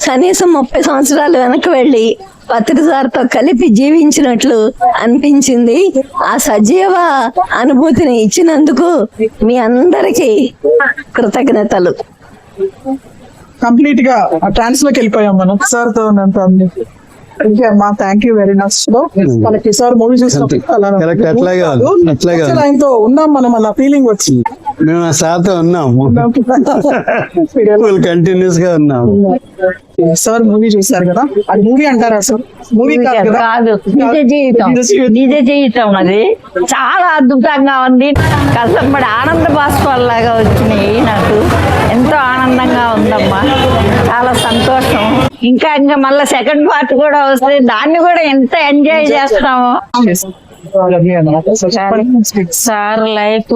కనీసం 30 సంవత్సరాలు వెనక్కి వెళ్ళి పత్రిసార్తో కలిపి జీవించినట్లు అనిపించింది. ఆ సజీవ అనుభూతిని ఇచ్చినందుకు మీ అందరికీ కృతజ్ఞతలు. కంప్లీట్ గా ట్రాన్స్ లోకి వెళ్ళిపోయాం మనం సార్ తో. అమ్మా థ్యాంక్ యూ వెరీ మచ్. మనకి సార్ మూవీ చూసినప్పుడు ఆయనతో ఉన్నాం మనం, అలా ఫీలింగ్ వచ్చింది. మేము ఆ సార్తో ఉన్నాము, కంటిన్యూస్ గా ఉన్నాము. సార్ మూవీ చూసారు కదా, అది మూవీ అంటారా సార్? మూవీ కాదు, నిజ జీవితం. అది చాలా అద్భుతంగా ఉంది. కష్టపడి ఆనంద బాష్పాల్లాగా వచ్చినాయి. నాకు ఎంతో ఆనందంగా ఉందమ్మా, చాలా సంతోషం. ఇంకా మళ్ళీ సెకండ్ పార్ట్ కూడా వస్తే దాన్ని కూడా ఎంత ఎంజాయ్ చేస్తామో. సార్ లైఫ్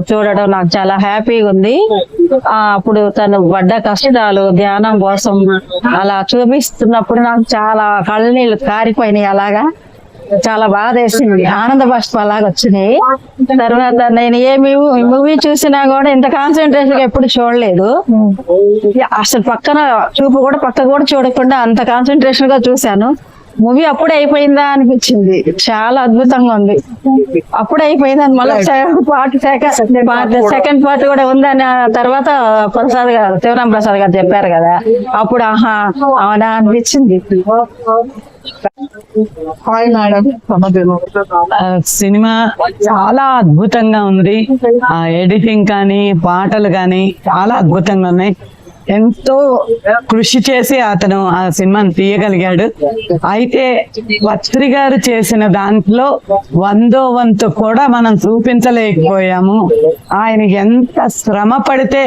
చూడడం నాకు చాలా హ్యాపీగా ఉంది. అప్పుడు తను పడ్డ కష్టాలు ధ్యానం కోసం అలా చూపిస్తున్నప్పుడు నాకు చాలా కళ్ళనీళ్ళు కారిపోయినాయి. అలాగా చాలా బాధ వేసింది, ఆనంద బాష్పాలాగా వచ్చినాయి. తర్వాత నేను ఏ మూవీ చూసినా కూడా ఇంత కాన్సన్ట్రేషన్ ఎప్పుడు చూడలేదు. అసలు పక్కన చూపు కూడా పక్క కూడా చూడకుండా అంత కాన్సన్ట్రేషన్ గా చూశాను. మూవీ అప్పుడే అయిపోయిందా అనిపించింది. చాలా అద్భుతంగా ఉంది. అప్పుడే అయిపోయిందని మళ్ళీ సెకండ్ పార్ట్ కూడా ఉందని తర్వాత ప్రసాద్ గారు, శివరాం ప్రసాద్ గారు చెప్పారు కదా, అప్పుడు ఆహా అవునా అనిపించింది. సినిమా చాలా అద్భుతంగా ఉంది. ఆ ఎడిటింగ్ కానీ పాటలు కానీ చాలా అద్భుతంగా ఉన్నాయి. ఎంతో కృషి చేసి అతను ఆ సినిమాని తీయగలిగాడు. అయితే పత్రి గారు చేసిన దాంట్లో 100వ వంతు కూడా మనం చూపించలేకపోయాము. ఆయన ఎంత శ్రమ పడితే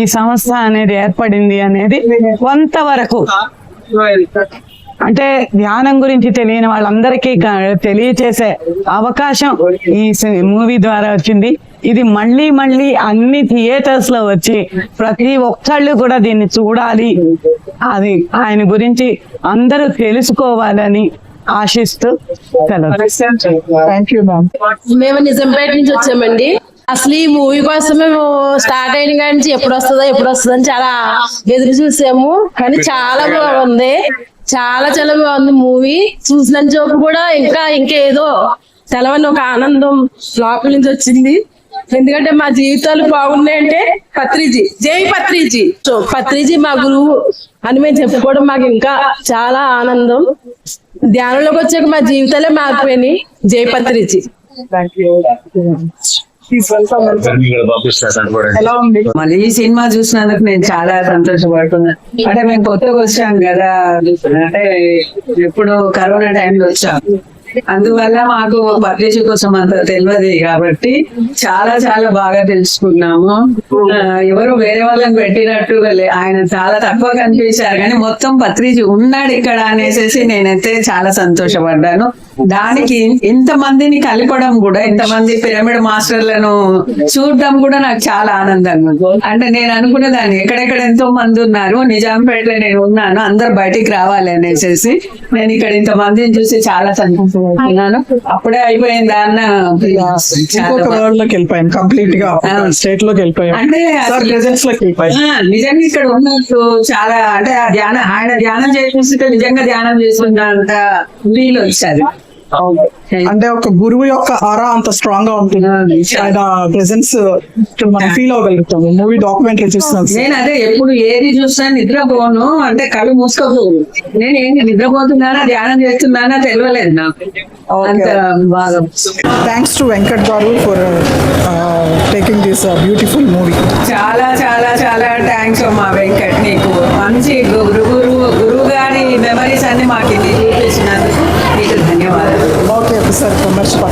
ఈ సంస్థ అనేది ఏర్పడింది అనేది కొంతవరకు, అంటే ధ్యానం గురించి తెలియని వాళ్ళందరికీ తెలియచేసే అవకాశం ఈ మూవీ ద్వారా వచ్చింది. ఇది మళ్ళీ మళ్ళీ అన్ని థియేటర్స్ లో వచ్చి ప్రతి ఒక్కళ్ళు కూడా దీన్ని చూడాలి, అది ఆయన గురించి అందరూ తెలుసుకోవాలని ఆశిస్తూ మేము నిజాంపేట నుంచి వచ్చామండి. అసలు ఈ మూవీ కోసం మేము స్టార్ట్ అయిన కాడి నుంచి ఎప్పుడు వస్తుందో అని చాలా ఎదురు చూసాము. కానీ చాలా బాగుంది, చాలా చాలా బాగుంది మూవీ. చూసిన జోపు కూడా ఇంకేదో తెలవని ఒక ఆనందం లోపల నుంచి వచ్చింది. ఎందుకంటే మా జీవితాలు బాగున్నాయంటే పత్రిజీ, జై పత్రిజీ. పత్రిజీ మా గురువు అని మేము చెప్పుకోవడం మాకు ఇంకా చాలా ఆనందం. ధ్యానంలోకి వచ్చాక మా జీవితాలే మారిపోయినాయి. జై పత్రిజీ. మళ్ళీ ఈ సినిమా చూసినందుకు నేను చాలా సంతోషపడుతున్నాను. అంటే మేము కొత్తగా వచ్చాం కదా, అంటే ఎప్పుడు కరోనా టైంలో వచ్చాం, అందువల్ల మాకు పత్రిక కోసం అంత తెలియదు కాబట్టి చాలా చాలా బాగా తెలుసుకున్నాము. ఎవరు వేరే వాళ్ళని పెట్టినట్టు ఆయన చాలా తక్కువ కనిపించారు, కానీ మొత్తం పత్రిక ఉన్నాడు ఇక్కడ అనేసి నేనైతే చాలా సంతోషపడ్డాను. దానికి ఇంతమందిని కలపడం కూడా, ఇంతమంది పిరమిడ్ మాస్టర్లను చూడడం కూడా నాకు చాలా ఆనందంగా ఉంది. అంటే నేను అనుకునేదాన్ని ఎక్కడెక్కడ ఎంతో మంది ఉన్నారు, నిజాంపేటలో నేను ఉన్నాను, అందరు బయటికి రావాలి అనేసి నేను ఇక్కడ ఇంతమందిని చూసి చాలా సంతోషం. అప్పుడే అయిపోయిందా అన్న కంప్లీట్ గా స్టేట్ లోకి వెళ్ళిపోయాం. అంటే నిజంగా ఇక్కడ ఉన్నట్టు చాలా, అంటే ఆయన ధ్యానం చేసి నిజంగా ధ్యానం చేసుకున్నంత ఫీల్ వచ్చారు. అంటే ఒక గురువు యొక్క ఆరా అంత స్ట్రాంగ్ గా ఉంటుంది, ఆయన ప్రెసెన్స్ మనం ఫీల్ అవ్వగలుగుతాము. మూవీ డాక్యుమెంటరీ చూస్తున్నాను నేను. అదే ఎప్పుడు ఏది చూసినా నిద్రపోను, అంటే కళ్ళు మూసుకోపోను. నేను ఏంటి నిద్రపోతున్నానా ధ్యానం చేస్తున్నానా తెలియలేదు నాకు. అంత బాగా. థ్యాంక్స్ టు వెంకట్ గారు for taking this beautiful movie. చాలా చాలా చాలా థ్యాంక్స్ మా వెంకట్, నీకు మంచి గురువు గారి మెమరీస్ అన్ని మాకు చూపించినందుకు నీకు ధన్యవాదాలు. Okay sir, commercial